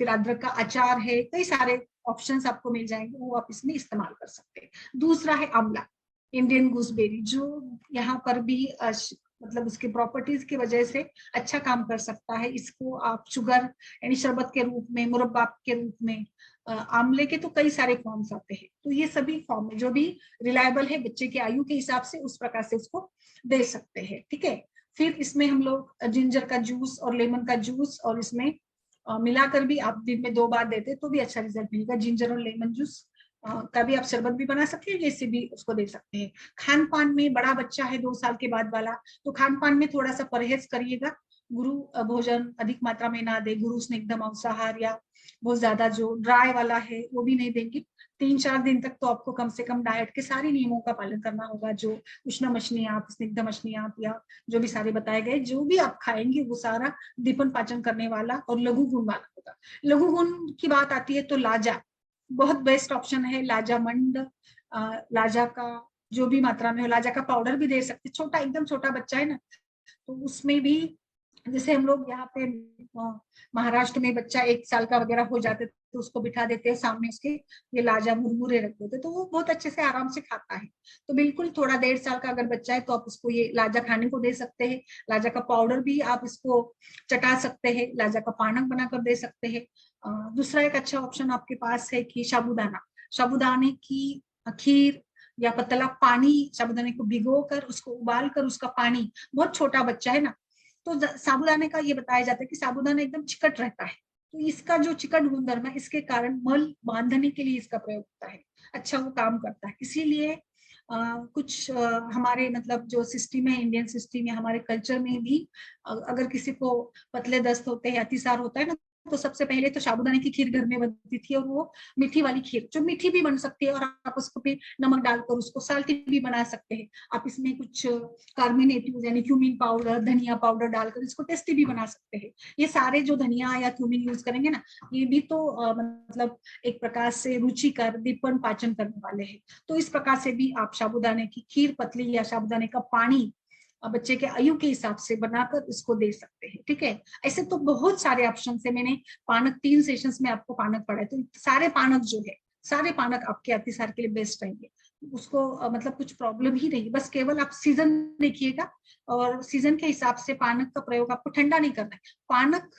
[SPEAKER 1] फिर अदरक का अचार है, कई सारे ऑप्शंस आपको मिल जाएंगे, वो आप इसमें इस्तेमाल कर सकते हैं। दूसरा है आंवला, इंडियन गूसबेरी, जो यहाँ पर भी मतलब उसके प्रॉपर्टीज की वजह से अच्छा काम कर सकता है। इसको आप शुगर यानी शरबत के रूप में, मुरब्बा के रूप में, आंवले के तो कई सारे फॉर्म्स आते हैं, तो ये सभी फॉर्म में जो भी रिलायबल है बच्चे के आयु के हिसाब से, उस प्रकार से उसको दे सकते हैं। ठीक है। फिर इसमें हम लोग जिंजर का जूस और लेमन का जूस और इसमें मिलाकर भी आप दिन में 2 बार देते तो भी अच्छा रिजल्ट मिलेगा। जिंजर और लेमन जूस का भी आप शरबत भी बना सकते हैं, जैसे भी उसको दे सकते हैं। खान पान में, बड़ा बच्चा है 2 साल के बाद वाला, तो खान पान में थोड़ा सा परहेज करिएगा। गुरु भोजन अधिक मात्रा में ना दे, गुरु स्निग्ध मांसाहार या बहुत ज्यादा जो ड्राई वाला है वो भी नहीं देंगे। 3-4 दिन तक तो आपको कम से कम डाइट के सारे नियमों का पालन करना होगा, जो उष्ण मछलियाँ, स्निग्ध मछलियाँ या जो भी सारे बताए गए, जो भी आप खाएंगे वो सारा दीपन पाचन करने वाला और लघु गुण वाला होगा। लघु गुण की बात आती है तो लाजा बहुत बेस्ट ऑप्शन है। लाजा मंड, लाजा का जो भी मात्रा में हो, लाजा का पाउडर भी दे सकते। छोटा, एकदम छोटा बच्चा है ना, तो उसमें भी जैसे हम लोग यहाँ पे महाराष्ट्र में बच्चा 1 साल का वगैरह हो जाते तो उसको बिठा देते हैं सामने उसके, ये लाजा मुरमुरे रख देते, तो वो बहुत अच्छे से आराम से खाता है। तो बिल्कुल थोड़ा 1.5 साल का अगर बच्चा है तो आप उसको ये लाजा खाने को दे सकते हैं। लाजा का पाउडर भी आप इसको चटा सकते हैं, लाजा का पानक बनाकर दे सकते हैं। दूसरा एक अच्छा ऑप्शन आपके पास है कि साबूदाना, साबूदाने की खीर या पतला पानी, साबूदाने को भिगोकर उसको उबाल कर उसका पानी, बहुत छोटा बच्चा है ना, तो साबूदाने का ये बताया जाता है कि साबूदाना एकदम चिकट रहता है, तो इसका जो चिकट गुणधर्म है, इसके कारण मल बांधने के लिए इसका प्रयोग होता है, अच्छा वो काम करता है। इसीलिए कुछ हमारे मतलब जो सिस्टम है, इंडियन सिस्टम या हमारे कल्चर में भी अगर किसी को पतले दस्त होते हैं, अतिसार होता है ना, तो सबसे पहले तो साबूदाने की खीर घर में बनती थी, और वो मीठी वाली खीर, जो मीठी भी बन सकती है, और आप उसको भी नमक डालकर उसको साल्टी भी बना सकते हैं। आप इसमें कुछ कार्मिनेटिव यानी क्यूमिन पाउडर, धनिया पाउडर डालकर इसको टेस्टी भी बना सकते हैं। ये सारे जो धनिया या क्यूमिन यूज करेंगे ना, ये भी तो मतलब एक प्रकार से रुचिकर दीपन पाचन करने वाले हैं। तो इस प्रकार से भी आप साबूदाने की खीर पतली या साबूदाने का पानी बच्चे के आयु के हिसाब से बनाकर इसको दे सकते हैं। ठीक है, ऐसे तो बहुत सारे ऑप्शन है। मैंने पानक 3 सेशंस में आपको पानक पढ़ाए, तो सारे पानक जो है, सारे पानक आपके अतिसार के लिए बेस्ट रहेंगे। उसको मतलब कुछ प्रॉब्लम ही नहीं, बस केवल आप सीजन देखिएगा, और सीजन के हिसाब से पानक का प्रयोग आपको ठंडा नहीं करना है। पानक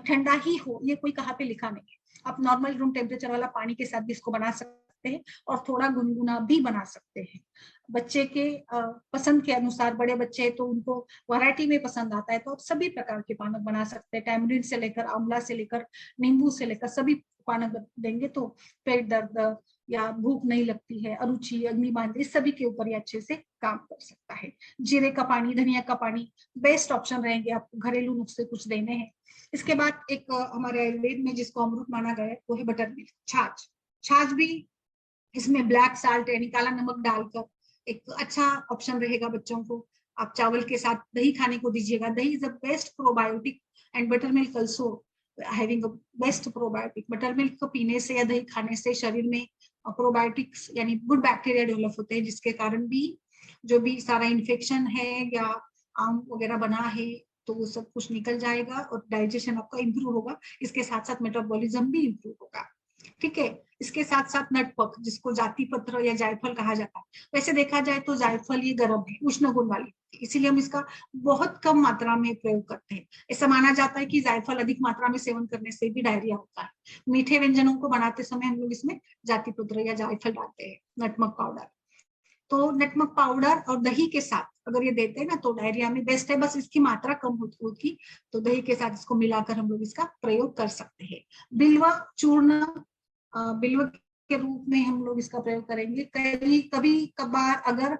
[SPEAKER 1] ठंडा ही हो ये कोई कहाँ पे लिखा नहीं है। आप नॉर्मल रूम टेम्परेचर वाला पानी के साथ भी इसको बना सकते हैं, और थोड़ा गुनगुना भी बना सकते हैं। बच्चे के पसंद के अनुसार, बड़े बच्चे हैं तो उनको वैरायटी में पसंद आता है, तो आप सभी प्रकार के पानक बना सकते हैं। टैमरिन से लेकर, आंवला से लेकर, नींबू से लेकर सभी पानक देंगे तो पेट दर्द या भूख नहीं लगती है, अरुचि, अग्निबांध, इस सभी के ऊपर ये अच्छे से काम कर सकता है। जीरे का पानी, धनिया का पानी बेस्ट ऑप्शन रहेंगे। आपको घरेलू नुस्खे कुछ देने हैं। इसके बाद एक हमारे आयुर्वेद में जिसको अमृत माना गया है वो है बटर मिल्क, छाछ। छाछ भी इसमें ब्लैक साल्ट यानी काला नमक डालकर एक अच्छा ऑप्शन रहेगा बच्चों को। आप चावल के साथ दही खाने को दीजिएगा। दही is the best probiotic, and butter milk also having best probiotic. Butter milk को पीने से या दही खाने से शरीर में प्रोबायोटिक्स यानी गुड बैक्टीरिया डेवलप होते हैं, जिसके कारण भी जो भी सारा इन्फेक्शन है या आम वगैरह बना है तो वो सब कुछ निकल जाएगा, और डाइजेशन आपका इंप्रूव होगा। इसके साथ साथ मेटाबॉलिज्म भी इंप्रूव होगा। ठीक है, इसके साथ साथ नटपक, जिसको जाति पत्र या जायफल कहा जाता है। वैसे देखा जाए तो जायफल ये गर्म है, उष्ण गुण वाली, इसीलिए हम इसका बहुत कम मात्रा में प्रयोग करते हैं। ऐसा माना जाता है कि जायफल अधिक मात्रा में सेवन करने से भी डायरिया होता है। मीठे व्यंजनों को बनाते समय हम लोग इसमें जाति पत्र या जायफल डालते हैं, नटमक पाउडर। तो नटमक पाउडर और दही के साथ अगर ये देते हैं ना तो डायरिया में बेस्ट है, बस इसकी मात्रा कम होगी। तो दही के साथ इसको मिलाकर हम लोग इसका प्रयोग कर सकते हैं। बिल्व चूर्ण, बिल्व के रूप में हम लोग इसका प्रयोग करेंगे। कभी कभार अगर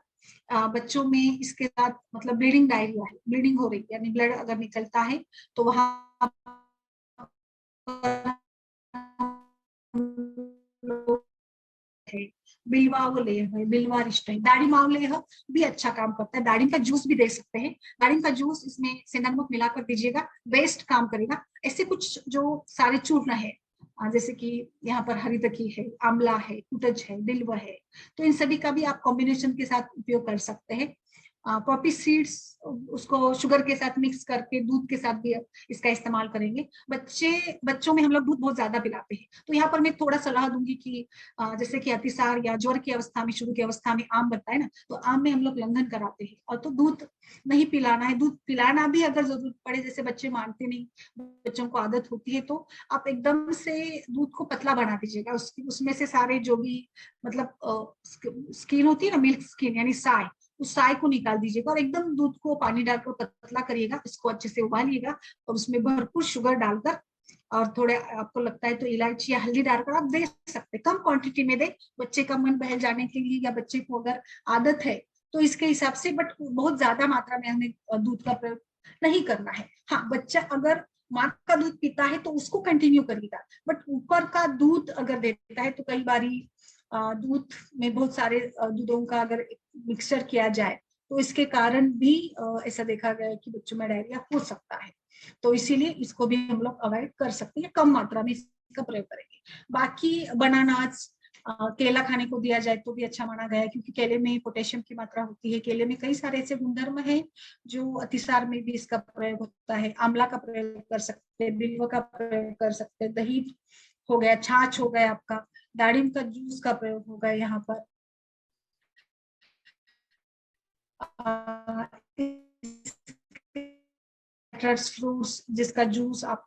[SPEAKER 1] बच्चों में इसके साथ मतलब ब्लीडिंग डायरिया है, ब्लीडिंग हो रही है यानी ब्लड अगर निकलता है, तो वहां है बिल्वावलेह, बिल्वारिष्ट, दाड़िमावलेह भी अच्छा काम करता है। दाड़िम का जूस भी दे सकते हैं। दाड़िम का जूस इसमें सेंधा नमक मिलाकर दीजिएगा, बेस्ट काम करेगा। ऐसे कुछ जो सारे चूर्ण है, जैसे कि यहाँ पर हरितकी है, आंवला है, कुटज है, बिल्व है, तो इन सभी का भी आप कॉम्बिनेशन के साथ उपयोग कर सकते हैं। पॉपी सीड्स, उसको शुगर के साथ मिक्स करके दूध के साथ भी इसका इस्तेमाल करेंगे। बच्चों में हम लोग दूध बहुत ज्यादा पिलाते हैं, तो यहाँ पर मैं थोड़ा सलाह दूंगी कि जैसे कि अतिसार या ज्वर की अवस्था में, शुरू की अवस्था में आम बनता है ना, तो आम में हम लोग लंघन कराते हैं, और तो दूध नहीं पिलाना है। दूध पिलाना भी अगर जरूरत पड़े, जैसे बच्चे मानते नहीं, बच्चों को आदत होती है, तो आप एकदम से दूध को पतला बना दीजिएगा। उसमें से सारे जो भी मतलब स्किन होती है ना, मिल्क स्किन यानी साय, उस साय को निकाल दीजिएगा, और एकदम दूध को पानी डालकर पतला करिएगा। इसको अच्छे से उबालिएगा, और उसमें भरपूर शुगर डालकर, और थोड़े आपको लगता है तो इलायची या हल्दी डालकर आप दे सकते हैं। कम क्वांटिटी में दे, बच्चे का मन बहल जाने के लिए, या बच्चे को अगर आदत है तो इसके हिसाब से, बट बहुत ज्यादा मात्रा में हमें दूध का प्रयोग नहीं करना है। हाँ, बच्चा अगर माँ का दूध पीता है तो उसको कंटिन्यू करिएगा, बट ऊपर का दूध अगर देता है तो कई बारी दूध में बहुत सारे दूधों का अगर मिक्सचर किया जाए तो इसके कारण भी ऐसा देखा गया है कि बच्चों में डायरिया हो सकता है। तो इसीलिए इसको भी हम लोग अवॉइड कर सकते हैं, कम मात्रा में इसका प्रयोग करेंगे। बाकी बनानास, केला खाने को दिया जाए तो भी अच्छा माना गया है, क्योंकि केले में पोटेशियम की मात्रा होती है। केले में कई सारे ऐसे गुणधर्म हैं जो अतिसार में भी इसका प्रयोग होता है। आंवला का प्रयोग कर सकते हैं, बिल्व का प्रयोग कर सकते हैं, दही हो गया, छाछ हो गया आपका, दाड़िम का जूस का प्रयोग होगा यहाँ पर। फ्रूट्स जिसका जूस आप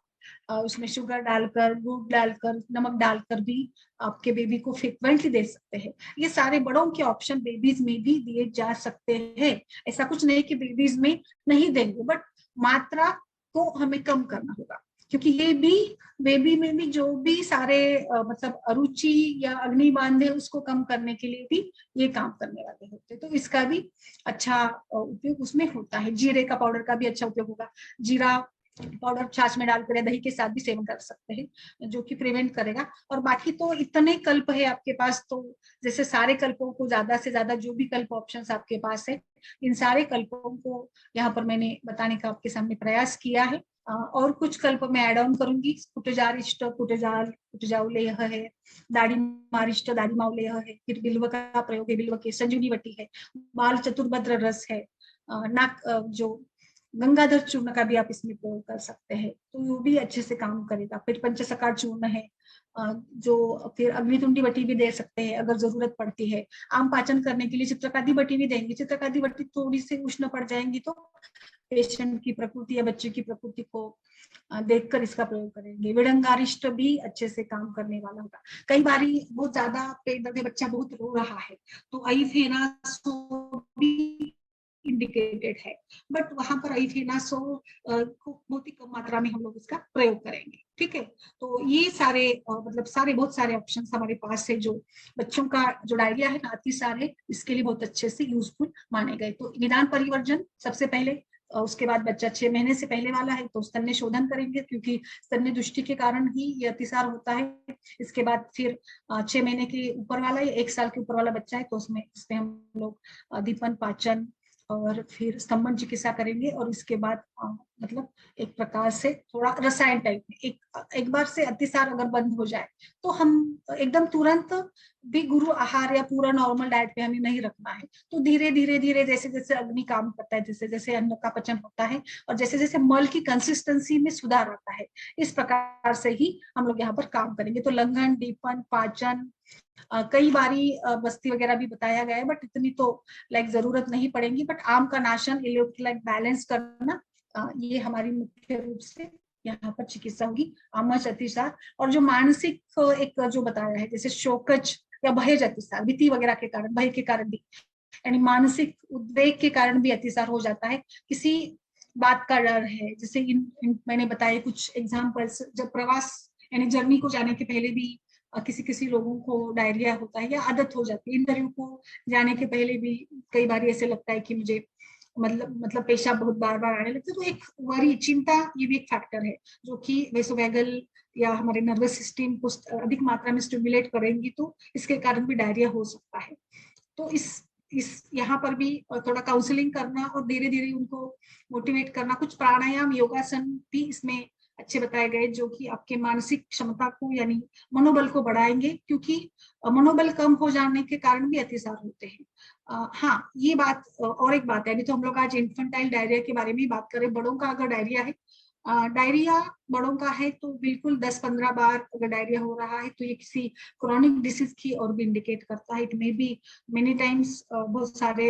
[SPEAKER 1] उसमें शुगर डालकर, दूध डालकर, नमक डालकर भी आपके बेबी को फ्रिक्वेंटली दे सकते हैं। ये सारे बड़ों के ऑप्शन बेबीज में भी दिए जा सकते हैं। ऐसा कुछ नहीं कि बेबीज में नहीं देंगे, बट मात्रा को हमें कम करना होगा, क्योंकि ये भी बेबी में भी जो भी सारे मतलब अरुचि या अग्निबांध है उसको कम करने के लिए भी ये काम करने वाले होते हैं। तो इसका भी अच्छा उपयोग उसमें होता है। जीरे का पाउडर का भी अच्छा उपयोग होगा। जीरा पाउडर छाछ में डालकर या दही के साथ भी सेवन कर सकते हैं, जो कि प्रिवेंट करेगा। और बाकी तो इतने कल्प है आपके पास, तो जैसे सारे कल्पों को ज्यादा से ज्यादा जो भी कल्प ऑप्शंस आपके पास है, इन सारे कल्पों को यहाँ पर मैंने बताने का आपके सामने प्रयास किया है। और कुछ कल्प मैं ऐड ऑन करूंगी। कुटजारिष्ट कुटजाउलेय है, दाढ़ी मारिष्ट दाढ़ी माउलेय है, फिर बिल्व का प्रयोग है, बिल्व के संजीवनी वटी है, बाल चतुर्भद्र रस है, नाक जो गंगाधर चूर्ण का भी आप इसमें प्रयोग कर सकते हैं, तो वो भी अच्छे से काम करेगा। फिर पंचसकार चूर्ण है, जो फिर अग्नितुंडी बटी भी दे सकते हैं अगर जरूरत पड़ती है। आम पाचन करने के लिए चित्रकादि बटी भी देंगे। चित्रकादि बटी थोड़ी सी उष्ण पड़ जाएंगी तो पेशेंट की प्रकृति या बच्चे की प्रकृति को देखकर इसका प्रयोग करेंगे। विडंगारिष्ट भी अच्छे से काम करने वाला होगा। कई बारी बहुत ज्यादा पेट दर्द, बच्चा बहुत रो रहा है, तो आइफेनासो भी इंडिकेटेड है, बट वहां पर आइफेनासो को बहुत ही कम मात्रा में हम लोग इसका प्रयोग करेंगे। ठीक है, तो ये सारे मतलब सारे बहुत सारे ऑप्शन हमारे पास है, जो बच्चों का जो डायरिया है ना अतिसार है, इसके लिए बहुत अच्छे से यूजफुल माने गए। तो निदान परिवर्जन सबसे पहले, उसके बाद बच्चा 6 महीने से पहले वाला है तो स्तन्य शोधन करेंगे, क्योंकि स्तन्य दृष्टि के कारण ही ये अतिसार होता है। इसके बाद फिर 6 महीने के ऊपर वाला या 1 साल के ऊपर वाला बच्चा है तो उसमें हम लोग दीपन पाचन और फिर स्तंभन चिकित्सा करेंगे। और इसके बाद मतलब एक प्रकार से थोड़ा रसायन टाइप में एक बार से अतिसार अगर बंद हो जाए तो हम एकदम तुरंत भी गुरु आहार या पूरा नॉर्मल डाइट पे हमें नहीं रखना है। तो धीरे धीरे धीरे जैसे जैसे अग्नि काम करता है, जैसे जैसे अन्न का पचन होता है और जैसे जैसे मल की कंसिस्टेंसी में सुधार आता है, इस प्रकार से ही हम लोग यहाँ पर काम करेंगे। तो लंघन, दीपन, पाचन, कई बारी बस्ती वगैरह भी बताया गया है, बट इतनी तो लाइक जरूरत नहीं पड़ेगी। बट आम का नाशन, इलेक्ट्रोलाइट बैलेंस करना, ये हमारी मुख्य रूप से यहाँ पर चिकित्सा होगी। आमच, अतिसार और जो मानसिक एक जो बताया है, जैसे शोकज या भयज अतिसार, भीति वगैरह के कारण, भय के कारण भी, यानी मानसिक उद्वेग के कारण भी अतिसार हो जाता है। किसी बात का डर है, जैसे मैंने बताया कुछ एग्जाम्पल्स, जब प्रवास यानी जर्नी को जाने के पहले भी किसी किसी लोगों को डायरिया होता है या आदत हो जाती है। इंटरव्यू को जाने के पहले भी कई बार ऐसे लगता है कि मुझे मतलब पेशाब बहुत बार बार आने लगता है। तो एक वरी, चिंता, ये भी एक फैक्टर है जो कि वेसोवैगल या हमारे नर्वस सिस्टम को अधिक मात्रा में स्टिमुलेट करेंगी, तो इसके कारण भी डायरिया हो सकता है। तो इस यहाँ पर भी थोड़ा काउंसलिंग करना और धीरे धीरे उनको मोटिवेट करना, कुछ प्राणायाम, योगासन भी इसमें अच्छे बताए गए, जो कि आपके मानसिक क्षमता को यानी मनोबल को बढ़ाएंगे, क्योंकि मनोबल कम हो जाने के कारण भी अतिसार होते हैं। हाँ, ये बात और एक बात है, अभी तो हम लोग आज इन्फेंटाइल डायरिया के बारे में बात करें। बड़ों का अगर डायरिया है, डायरिया बड़ों का है तो बिल्कुल 10-15 बार अगर डायरिया हो रहा है तो ये किसी क्रोनिक डिसीज की और भी इंडिकेट करता है। It may be many times बहुत सारे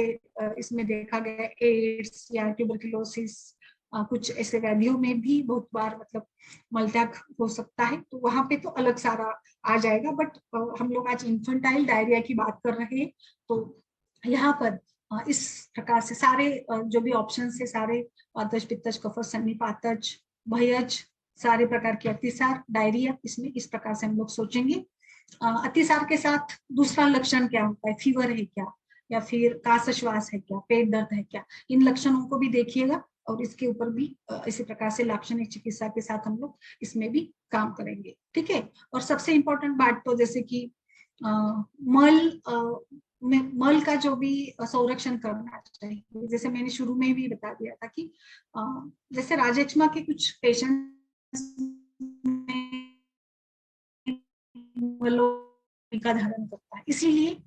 [SPEAKER 1] इसमें देखा गया एड्स या ट्यूबरकुलोसिस, कुछ ऐसे व्याधियों में भी बहुत बार मतलब मलत्याग हो सकता है, तो वहां पे तो अलग सारा आ जाएगा। बट हम लोग आज इन्फेंटाइल डायरिया की बात कर रहे हैं, तो यहाँ पर इस प्रकार से सारे जो भी ऑप्शन है, सारे वातज, पित्तज, कफज, सन्निपातज, भयज, सारे प्रकार के अतिसार, डायरिया, इसमें इस प्रकार से हम लोग सोचेंगे। अतिसार के साथ दूसरा लक्षण क्या होता है, फीवर है क्या, या फिर काशश्वास है क्या, पेट दर्द है क्या, इन लक्षणों को भी देखिएगा। और इसके ऊपर भी इसी प्रकार से लाक्षणिक चिकित्सा के साथ हम लोग इसमें भी काम करेंगे। ठीक है, और सबसे इम्पोर्टेंट बात तो जैसे कि मल का जो भी संरक्षण करना चाहिए, जैसे मैंने शुरू में भी बता दिया था कि जैसे राजक्षमा के कुछ पेशेंट्स का धारण करता है, इसीलिए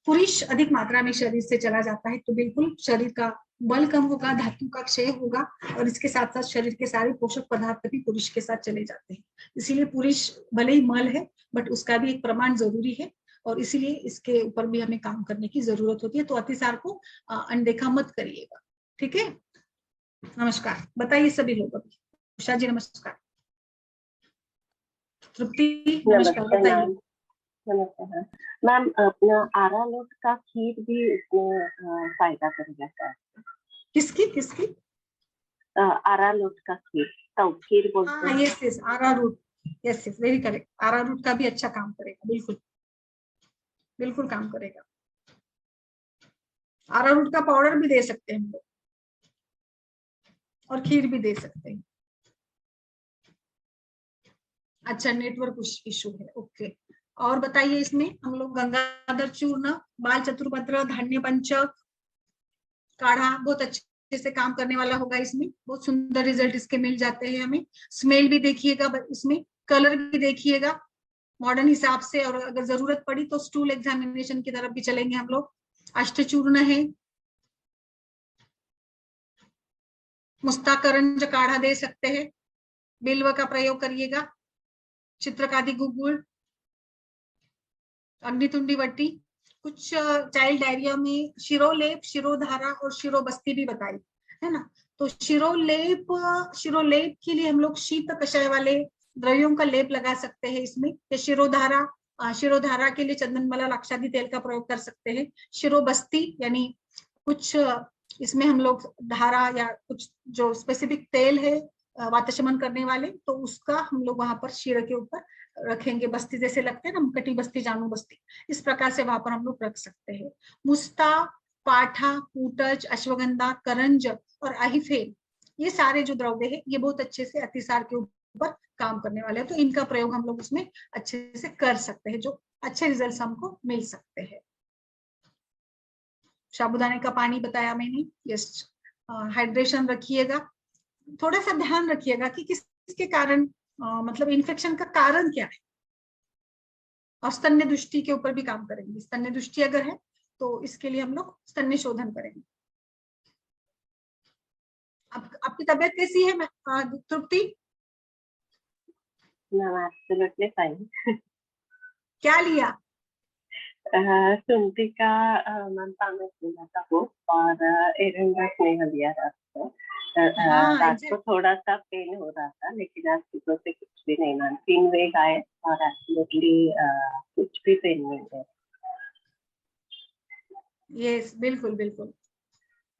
[SPEAKER 1] पुरुष अधिक मात्रा में शरीर से चला जाता है, तो बिल्कुल शरीर का बल कम होगा, धातु का क्षय होगा, और इसके साथ साथ शरीर के सारे पोषक पदार्थ भी पुरुष के साथ चले जाते हैं। इसीलिए पुरुष भले ही मल है, बट उसका भी एक प्रमाण जरूरी है, और इसीलिए इसके ऊपर भी हमें काम करने की जरूरत होती है। तो अतिसार को अनदेखा मत करिएगा। ठीक है, नमस्कार। बताइए सभी लोग। अभी उषा जी नमस्कार, तृप्ति नमस्कार,
[SPEAKER 2] नमस्ते
[SPEAKER 1] बताइए।
[SPEAKER 2] मैम। नमस्ते मैम। मैम, अपना आरारोट का खीर भी इसमें फायदा करेगा क्या?
[SPEAKER 1] किसकी किसकी?
[SPEAKER 2] आरारोट का खीर, तो खीर बोलते
[SPEAKER 1] हाँ,
[SPEAKER 2] हैं।
[SPEAKER 1] Yes yes, arrowroot, yes yes, very correct. Arrowroot का भी अच्छा काम करेगा, बिल्कुल बिल्कुल काम करेगा। आरारूट का पाउडर भी दे सकते हैं हम लोग, और खीर भी दे सकते हैं। अच्छा, नेटवर्क इशू है, ओके। और बताइए, इसमें हम लोग गंगाधर चूर्ण, बाल चतुर्भद्र, धान्य पंचक, काढ़ा बहुत अच्छे से काम करने वाला होगा। इसमें बहुत सुंदर रिजल्ट इसके मिल जाते हैं हमें। स्मेल भी देखिएगा इसमें, कलर भी देखिएगा मॉडर्न हिसाब से, और अगर जरूरत पड़ी तो स्टूल एग्जामिनेशन की तरफ भी चलेंगे हम लोग। अष्टचूर्ण है, मुस्ताकरंज काढ़ा दे सकते हैं, बिल्व का प्रयोग करिएगा, चित्रकादि गुगुल, अग्नितुंडी वट्टी। कुछ चाइल्ड डायरिया में शिरोलेप, शिरोधारा और शिरोबस्ती भी बताई है ना। तो शिरोलेप के लिए हम लोग शीत कषाय वाले द्रव्यों का लेप लगा सकते हैं इसमें। या शिरोधारा के लिए चंदनमला लाक्षादि तेल का प्रयोग कर सकते हैं। शिरोबस्ती यानी कुछ इसमें हम लोग धारा या कुछ जो स्पेसिफिक तेल है वातशमन करने वाले, तो उसका हम लोग वहां पर शिर के ऊपर रखेंगे। बस्ती जैसे लगते हैं ना, कटी बस्ती, जानू बस्ती, इस प्रकार से वहां पर हम लोग रख सकते हैं। मुस्ता, पाठा, कूटज, अश्वगंधा, करंज और अहिफेन, ये सारे जो द्रव्य है ये बहुत अच्छे से अतिसार के ऊपर काम करने वाले हैं। तो इनका प्रयोग हम लोग उसमें अच्छे से कर सकते हैं, जो अच्छे रिजल्ट हमको मिल सकते हैं। साबुदाने का पानी बताया मैंने, यस। हाइड्रेशन रखिएगा, थोड़ा सा ध्यान रखिएगा कि किसके कारण मतलब इन्फेक्शन का कारण क्या है। और स्तन्य दृष्टि के ऊपर भी काम करेंगे। स्तन्य दृष्टि अगर है तो इसके लिए हम लोग स्तन्य शोधन करेंगे। आपकी तबीयत कैसी है तृप्ति?
[SPEAKER 2] Absolutely fine.
[SPEAKER 1] क्या लिया?
[SPEAKER 2] सुंठी का मैम पानी लिया था वो, और एरंडा स्नेह लिया रात को।
[SPEAKER 1] हाँ,
[SPEAKER 2] रात को थोड़ा सा पेन हो रहा था, लेकिन आज सुबह से कुछ भी नहीं मैम, 3 वेग आए और एब्सोल्युटली कुछ भी पेन नहीं है।
[SPEAKER 1] यस, बिल्कुल बिल्कुल।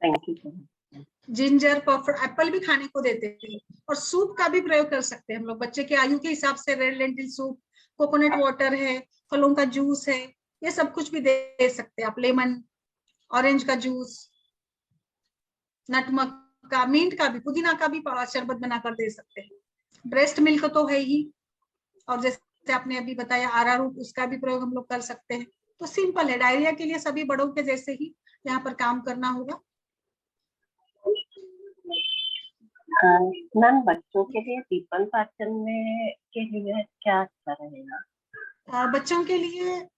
[SPEAKER 2] Thank you so much.
[SPEAKER 1] Ginger, puffer, Apple भी खाने को देते हैं। और सूप का भी प्रयोग कर सकते हैं हम लोग बच्चे के आयु के हिसाब से। Red lentil soup, coconut water है, फलों का जूस है, ये सब कुछ भी दे सकते हैं आप। लेमन, ऑरेंज का जूस, नटमग का, मिंट का भी, पुदीना का भी शरबत बनाकर दे सकते हैं। ब्रेस्ट मिल्क तो है ही, और जैसे आपने अभी बताया आरा रूट, उसका भी प्रयोग हम लोग कर सकते हैं। तो सिंपल है, डायरिया के लिए सभी बड़ों के जैसे ही यहाँ पर काम करना होगा।
[SPEAKER 2] मैम बच्चों के लिए दीपन पाचन में के लिए क्या अच्छा रहेगा?
[SPEAKER 1] बच्चों के लिए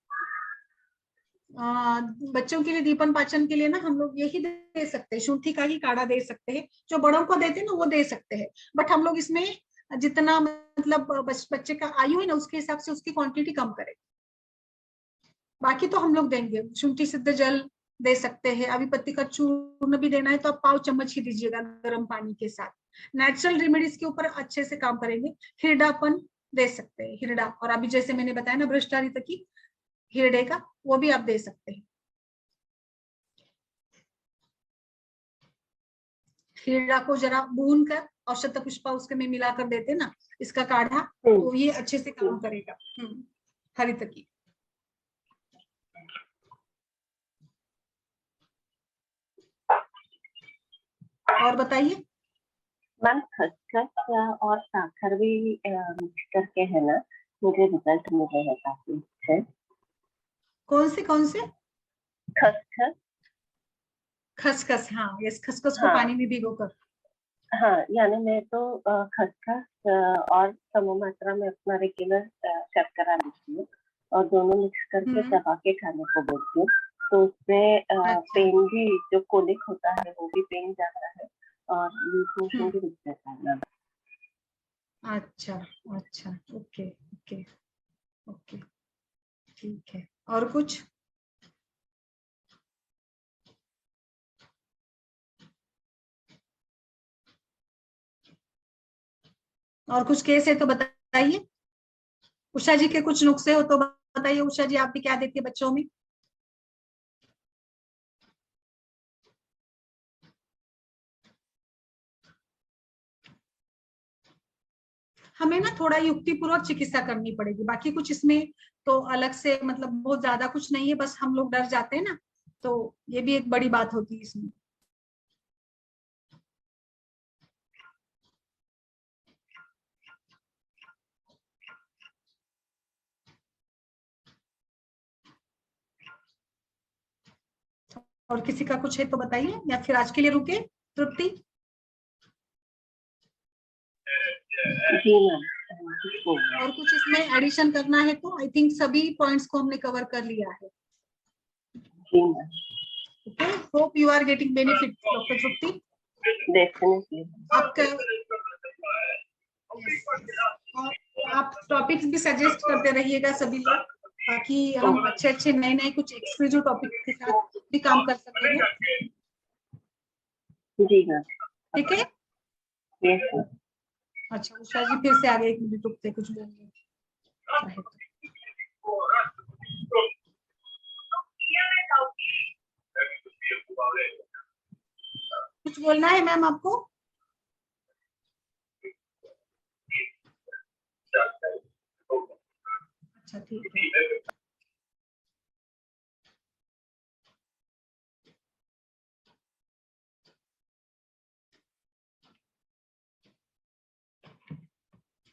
[SPEAKER 1] बच्चों के लिए दीपन पाचन के लिए ना हम लोग यही दे सकते हैं, शुंठी का ही काढ़ा दे सकते हैं। जो बड़ों को देते हैं ना वो दे सकते हैं, बट हम लोग इसमें जितना मतलब बच्चे का आयु है ना उसके हिसाब से उसकी क्वांटिटी कम करें। बाकी तो हम लोग देंगे, शुंठी सिद्ध जल दे सकते हैं। अभिपत्ति का चूर्ण भी देना है तो आप पाव चम्मच ही दीजिएगा गर्म पानी के साथ। नेचुरल रेमेडीज के ऊपर अच्छे से काम करेंगे। हिरडापन दे सकते हैं, हिरडा, और अभी जैसे मैंने बताया ना भ्रष्टारित की हिरडे का, वो भी आप दे सकते हैं। हिरडा को जरा भून कर औषध पुष्पा उसके में मिलाकर देते ना इसका काढ़ा, तो ये अच्छे से काम करेगा। हरित की। और बताइए
[SPEAKER 2] मैम, खसखस और साखर भी मिक्स करके है ना, मुझे रिजल्ट मिले हैं काफी अच्छे।
[SPEAKER 1] कौन से?
[SPEAKER 2] खसखस।
[SPEAKER 1] खसखस, हाँ यस, खसखस को
[SPEAKER 2] हाँ
[SPEAKER 1] पानी में भिगोकर।
[SPEAKER 2] हाँ, यानी मैं तो खसखस और सम मात्रा में अपना रेगुलर शर्करा लेती हूँ, और दोनों मिक्स करके चबा के खाने को बोलती हूँ। तो उससे
[SPEAKER 1] अच्छा
[SPEAKER 2] पेन भी, जो कोलिक होता है वो भी पेन जाता है, और लूज मोशन भी रुक जाता है ना।
[SPEAKER 1] अच्छा अच्छा, ओके ओके ओके, ठीक है। और कुछ? और कुछ केस है तो बताइए। उषा जी के कुछ नुस्खे हो तो बताइए। उषा जी आप भी क्या देती है बच्चों में? हमें ना थोड़ा युक्तिपूर्वक चिकित्सा करनी पड़ेगी, बाकी कुछ इसमें तो अलग से मतलब बहुत ज्यादा कुछ नहीं है, बस हम लोग डर जाते हैं ना, तो ये भी एक बड़ी बात होती है इसमें। और किसी का कुछ है तो बताइए, या फिर आज के लिए रुके तृप्ति?
[SPEAKER 2] जी मैम,
[SPEAKER 1] और कुछ इसमें एडिशन करना है तो आई थिंक सभी पॉइंट्स को हमने कवर कर लिया है।
[SPEAKER 2] जी ma'am,
[SPEAKER 1] okay, hope you are getting benefit doctor Tripti.
[SPEAKER 2] Definitely.
[SPEAKER 1] आपका और आप टॉपिक्स भी सजेस्ट करते रहिएगा सभी लोग, ताकि हम अच्छे अच्छे नए नए कुछ एक्सक्लूसिव टॉपिक के साथ भी काम कर सकते हैं।
[SPEAKER 2] जी मैम,
[SPEAKER 1] ठीक है।
[SPEAKER 2] Yes ma'am.
[SPEAKER 1] अच्छा, उषा जी फिर से आ गए, एक मिनट रुकते कुछ बोलिए। कुछ बोलना है मैम आपको? अच्छा ठीक है।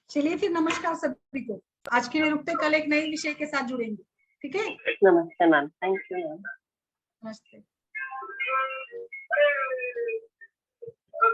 [SPEAKER 1] चलिए फिर, नमस्कार सभी को। आज के लिए रुकते, कल एक नए विषय के साथ जुड़ेंगे। ठीक है,
[SPEAKER 2] नमस्ते मैम, थैंक यू मैम।
[SPEAKER 1] नमस्ते।